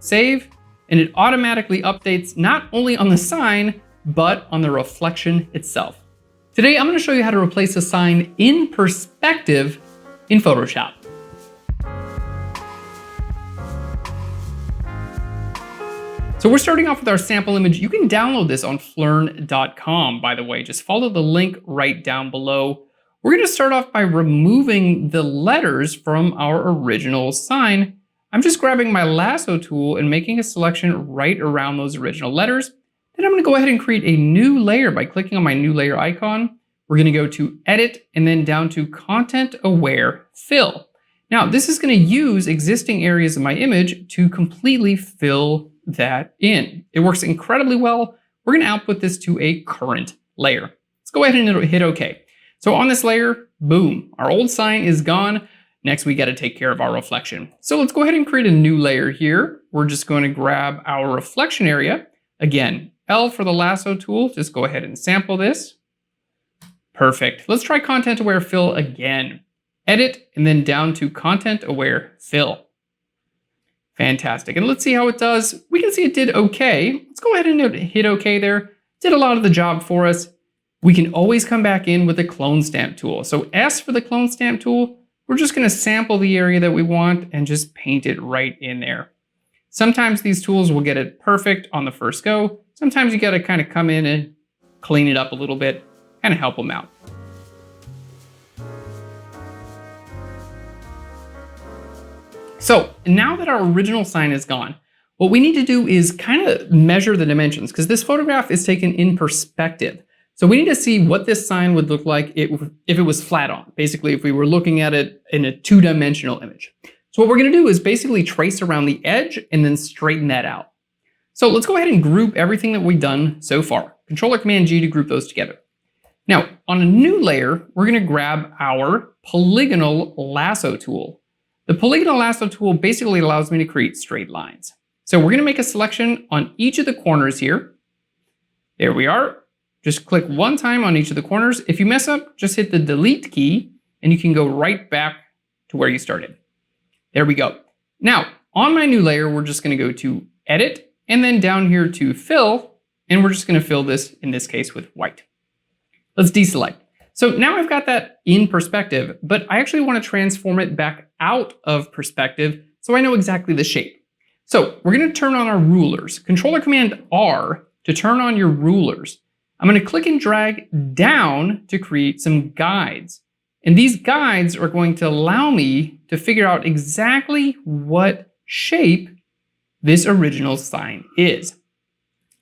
save, and it automatically updates not only on the sign, but on the reflection itself. Today, I'm going to show you how to replace a sign in perspective in Photoshop. So we're starting off with our sample image. You can download this on PHLEARN.com, by the way. Just follow the link right down below. We're going to start off by removing the letters from our original sign. I'm just grabbing my Lasso tool and making a selection right around those original letters. Then I'm going to go ahead and create a new layer by clicking on my new layer icon. We're going to go to Edit and then down to Content Aware Fill. Now, this is going to use existing areas of my image to completely fill that in. It works incredibly well. We're going to output this to a current layer. Let's go ahead and hit OK. So on this layer, boom, our old sign is gone. Next, we got to take care of our reflection. So let's go ahead and create a new layer here. We're just going to grab our reflection area. Again, L for the Lasso tool. Just go ahead and sample this. Perfect. Let's try Content Aware Fill again. Edit and then down to Content Aware Fill. Fantastic. And let's see how it does. We can see it did okay. Let's go ahead and hit OK there. Did a lot of the job for us. We can always come back in with the clone stamp tool. So S for the clone stamp tool, we're just going to sample the area that we want and just paint it right in there. Sometimes these tools will get it perfect on the first go. Sometimes you got to kind of come in and clean it up a little bit, kind of help them out. So now that our original sign is gone, what we need to do is kind of measure the dimensions because this photograph is taken in perspective. So we need to see what this sign would look like if it was flat on, basically if we were looking at it in a two-dimensional image. So what we're going to do is basically trace around the edge and then straighten that out. So let's go ahead and group everything that we've done so far. Control-Command-G to group those together. Now, on a new layer, we're going to grab our Polygonal Lasso tool. The Polygonal Lasso tool basically allows me to create straight lines. So we're going to make a selection on each of the corners here. There we are. Just click one time on each of the corners. If you mess up, just hit the delete key and you can go right back to where you started. There we go. Now, on my new layer, we're just going to go to Edit and then down here to Fill, and we're just going to fill this, in this case, with white. Let's deselect. So now I've got that in perspective, but I actually want to transform it back out of perspective so I know exactly the shape. So we're going to turn on our rulers. Control-Command-R to turn on your rulers. I'm going to click and drag down to create some guides. And these guides are going to allow me to figure out exactly what shape this original sign is.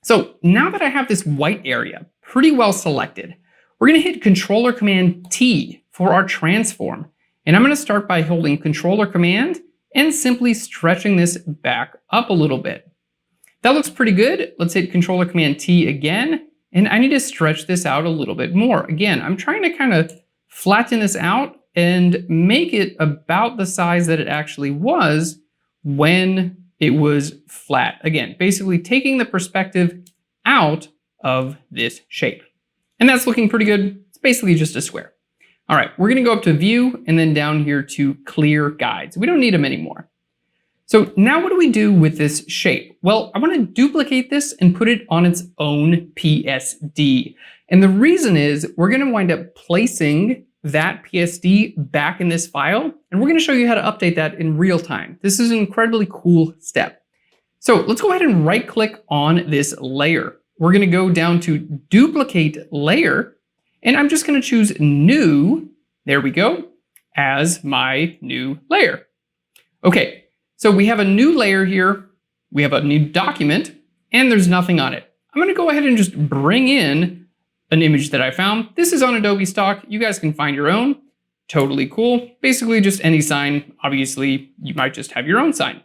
So now that I have this white area pretty well selected, we're going to hit Control-Command-T for our transform. And I'm going to start by holding Control-Command and simply stretching this back up a little bit. That looks pretty good. Let's hit Control-Command-T again. And I need to stretch this out a little bit more. Again, I'm trying to kind of flatten this out and make it about the size that it actually was when it was flat. Again, basically taking the perspective out of this shape. And that's looking pretty good. It's basically just a square. All right, we're going to go up to View and then down here to Clear Guides. We don't need them anymore. So now what do we do with this shape? Well, I want to duplicate this and put it on its own PSD. And the reason is we're going to wind up placing that PSD back in this file, and we're going to show you how to update that in real time. This is an incredibly cool step. So let's go ahead and right click on this layer. We're going to go down to Duplicate Layer, and I'm just going to choose New, there we go, as my new layer. Okay, so we have a new layer here, we have a new document, and there's nothing on it. I'm going to go ahead and just bring in an image that I found. This is on Adobe stock. You guys can find your own. Totally cool. Basically just any sign. Obviously, you might just have your own sign.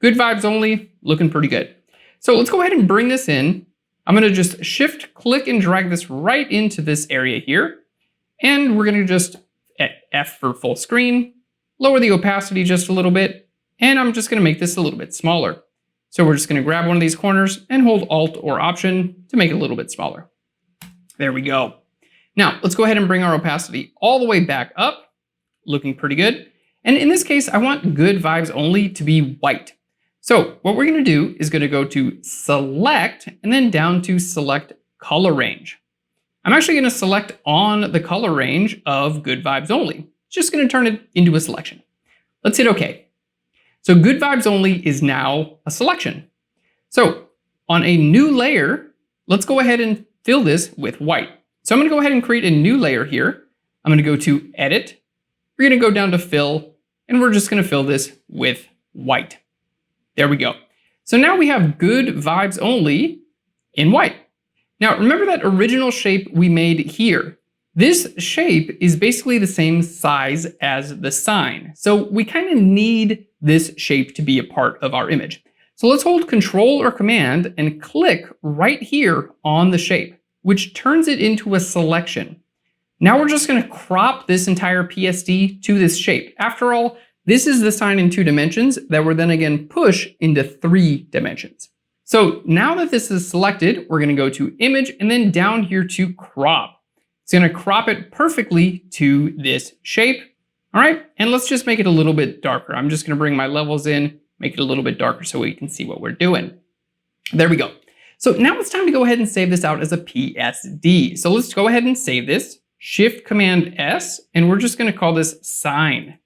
Good vibes only, looking pretty good. So let's go ahead and bring this in. I'm going to just shift, click, and drag this right into this area here. And we're going to just hit F for full screen, lower the opacity just a little bit, and I'm just going to make this a little bit smaller. So we're just going to grab one of these corners and hold Alt or Option to make it a little bit smaller. There we go. Now, let's go ahead and bring our opacity all the way back up, looking pretty good. And in this case, I want good vibes only to be white. So what we're going to do is going to go to select and then down to select color range. I'm actually going to select on the color range of good vibes only. Just going to turn it into a selection. Let's hit OK. So good vibes only is now a selection. So on a new layer, let's go ahead and fill this with white. So I'm going to go ahead and create a new layer here. I'm going to go to edit. We're going to go down to fill, and we're just going to fill this with white. There we go. So now we have good vibes only in white. Now remember that original shape we made here. This shape is basically the same size as the sign. So we kind of need this shape to be a part of our image. So let's hold Control or Command and click right here on the shape, which turns it into a selection. Now we're just going to crop this entire PSD to this shape. After all, this is the sign in 2 dimensions that we're then again push into 3 dimensions. So now that this is selected, we're going to go to Image and then down here to Crop. It's going to crop it perfectly to this shape. All right, and let's just make it a little bit darker. I'm just going to bring my levels in, make it a little bit darker so we can see what we're doing. There we go. So now it's time to go ahead and save this out as a PSD. So let's go ahead and save this, Shift Command S, and we're just going to call this sign.psd.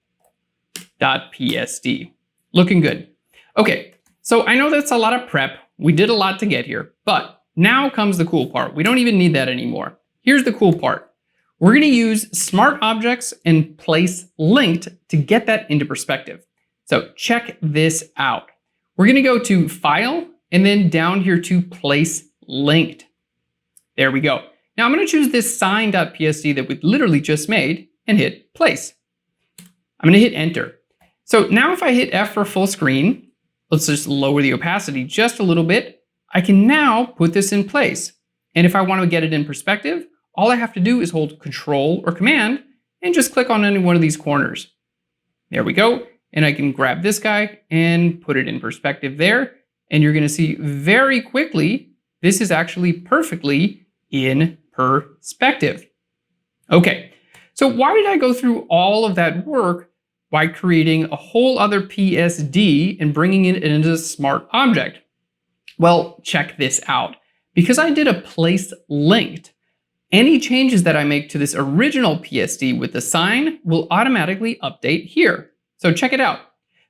Looking good. Okay, so I know that's a lot of prep. We did a lot to get here, but now comes the cool part. We don't even need that anymore. Here's the cool part. We're going to use Smart Objects and Place Linked to get that into perspective. So check this out. We're going to go to File and then down here to Place Linked. There we go. Now I'm going to choose this sign.psd that we literally just made and hit Place. I'm going to hit Enter. So now if I hit F for full screen, let's just lower the opacity just a little bit. I can now put this in place. And if I want to get it in perspective, all I have to do is hold Control or Command and just click on any one of these corners. There we go. And I can grab this guy and put it in perspective there. And you're going to see very quickly, this is actually perfectly in perspective. Okay, so why did I go through all of that work by creating a whole other PSD and bringing it into a smart object? Well, check this out. Because I did a place linked, any changes that I make to this original PSD with the sign will automatically update here. So check it out.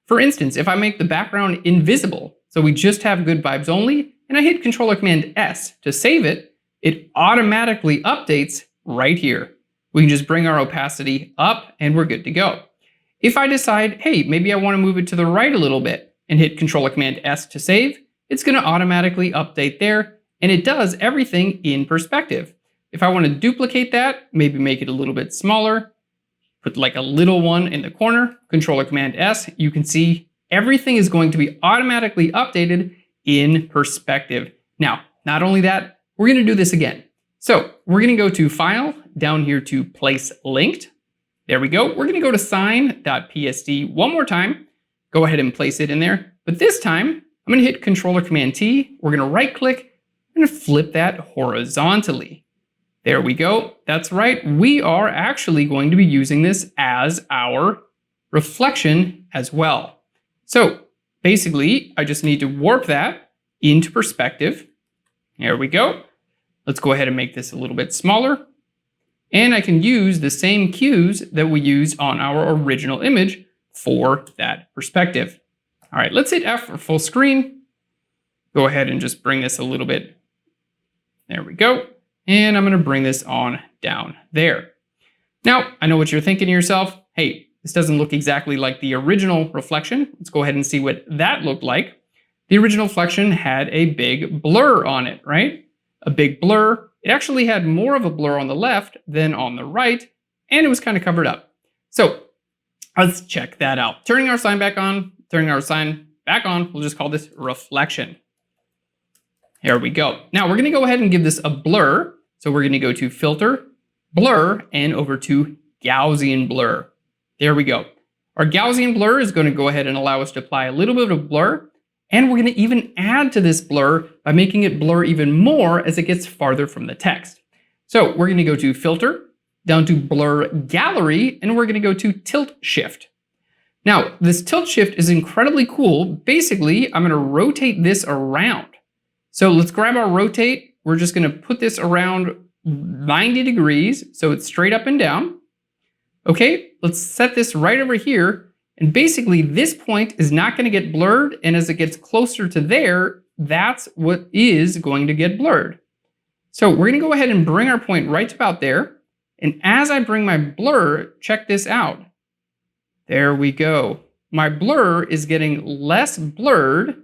For instance, if I make the background invisible, so we just have good vibes only, and I hit Control or Command S to save it, it automatically updates right here. We can just bring our opacity up and we're good to go. If I decide, hey, maybe I want to move it to the right a little bit and hit Control or Command S to save, it's going to automatically update there, and it does everything in perspective. If I want to duplicate that, maybe make it a little bit smaller, put like a little one in the corner, Control or Command S, you can see everything is going to be automatically updated in perspective. Now, not only that, we're going to do this again. So we're going to go to File, down here to Place Linked. There we go. We're going to go to sign.psd one more time. Go ahead and place it in there. But this time, I'm going to hit Control or Command T. We're going to right click and flip that horizontally. There we go. That's right. We are actually going to be using this as our reflection as well. So basically, I just need to warp that into perspective. There we go. Let's go ahead and make this a little bit smaller. And I can use the same cues that we used on our original image for that perspective. All right, let's hit F for full screen. Go ahead and just bring this a little bit. There we go. And I'm going to bring this on down there. Now, I know what you're thinking to yourself. Hey, this doesn't look exactly like the original reflection. Let's go ahead and see what that looked like. The original reflection had a big blur on it, right? A big blur. It actually had more of a blur on the left than on the right, and it was kind of covered up. So let's check that out. Turning our sign back on, we'll just call this reflection. There we go. Now we're going to go ahead and give this a blur. So we're going to go to Filter, Blur, and over to Gaussian Blur. There we go. Our Gaussian blur is going to go ahead and allow us to apply a little bit of blur. And we're going to even add to this blur by making it blur even more as it gets farther from the text. So we're going to go to Filter, down to Blur Gallery, and we're going to go to Tilt Shift. Now, this tilt shift is incredibly cool. Basically, I'm gonna rotate this around. So let's grab our rotate. We're just gonna put this around 90 degrees, so it's straight up and down. Okay, let's set this right over here. And basically this point is not gonna get blurred, and as it gets closer to there, that's what is going to get blurred. So we're gonna go ahead and bring our point right about there. And as I bring my blur, check this out. There we go. My blur is getting less blurred.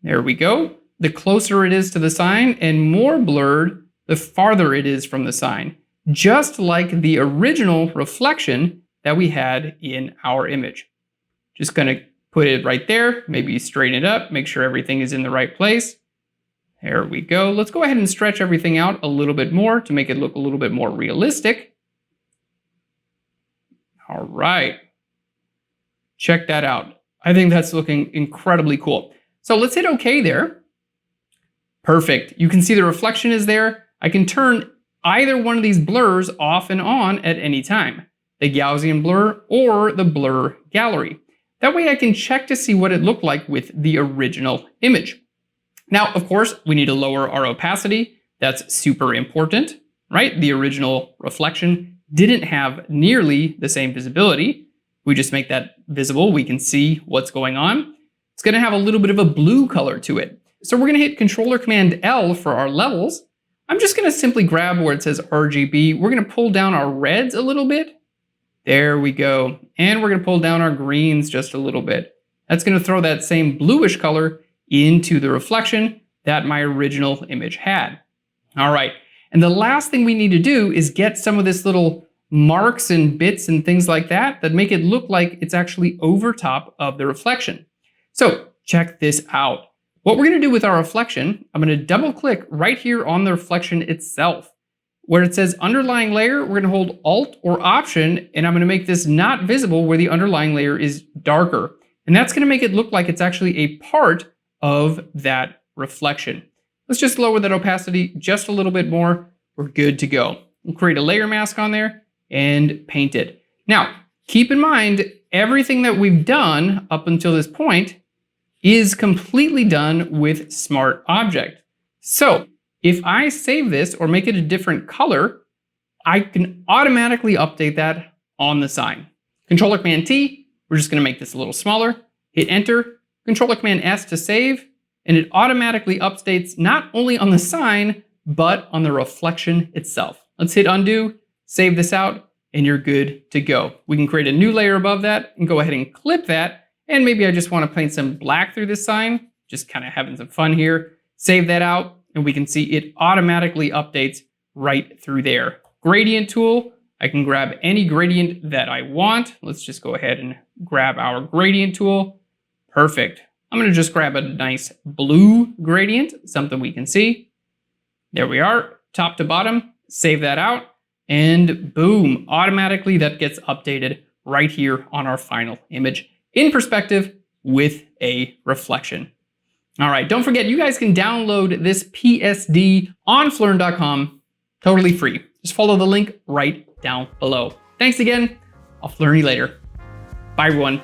There we go. The closer it is to the sign, and more blurred the farther it is from the sign. Just like the original reflection that we had in our image. Just gonna put it right there, maybe straighten it up, make sure everything is in the right place. There we go. Let's go ahead and stretch everything out a little bit more to make it look a little bit more realistic. All right. Check that out. I think that's looking incredibly cool. So let's hit OK there. Perfect. You can see the reflection is there. I can turn either one of these blurs off and on at any time. The Gaussian blur or the blur gallery. That way I can check to see what it looked like with the original image. Now, of course, we need to lower our opacity. That's super important, right? The original reflection didn't have nearly the same visibility. We just make that visible. We can see what's going on. It's going to have a little bit of a blue color to it. So we're going to hit Control-Command-L for our levels. I'm just going to simply grab where it says RGB. We're going to pull down our reds a little bit. There we go. And we're going to pull down our greens just a little bit. That's going to throw that same bluish color into the reflection that my original image had. All right. And the last thing we need to do is get some of this little marks and bits and things like that that make it look like it's actually over top of the reflection. So check this out. What we're going to do with our reflection, I'm going to double click right here on the reflection itself. Where it says underlying layer, we're going to hold Alt or Option, and I'm going to make this not visible where the underlying layer is darker. And that's going to make it look like it's actually a part of that reflection. Let's just lower that opacity just a little bit more. We're good to go. We'll create a layer mask on there and paint it. Now, keep in mind, everything that we've done up until this point is completely done with Smart Object. So if I save this or make it a different color, I can automatically update that on the sign. Control-Command-T, we're just going to make this a little smaller. Hit Enter. Control-Command-S to save, and it automatically updates not only on the sign, but on the reflection itself. Let's hit Undo, save this out, and you're good to go. We can create a new layer above that and go ahead and clip that, and maybe I just want to paint some black through this sign, just kind of having some fun here. Save that out, and we can see it automatically updates right through there. Gradient tool, I can grab any gradient that I want. Let's just go ahead and grab our gradient tool. Perfect. I'm going to just grab a nice blue gradient, something we can see. There we are, top to bottom. Save that out, and boom, automatically that gets updated right here on our final image in perspective with a reflection. All right, don't forget, you guys can download this PSD on PHLEARN.com totally free. Just follow the link right down below. Thanks again. I'll learn you later. Bye, everyone.